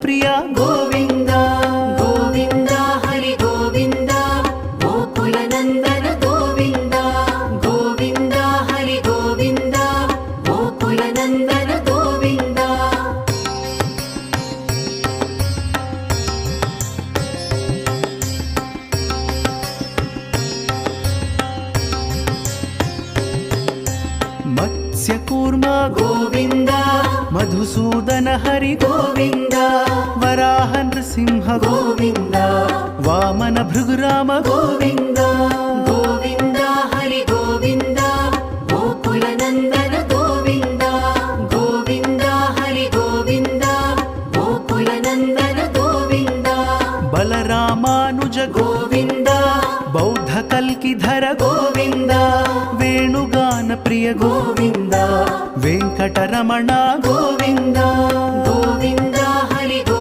ప్రియ గోవింద గోవింద హరి గోవింద గోకుల నందన గోవింద గోవింద హరి గోవింద గోకుల నందన గోవింద మత్స్యకూర్మ గోవింద మధుసూదన హరి గోవింద వరాహ నృసింహ గోవింద వామన భృగురామ గోవింద గోవింద హరి గోవింద గోకుల నందన గోవింద గోవింద హరి గోవింద గోకుల నందన గోవింద బలరామానుజ గోవింద బౌద్ధ కల్కిధర గోవింద వేణుగాన ప్రియ గోవింద వెంకటరమణ గోవింద గోవింద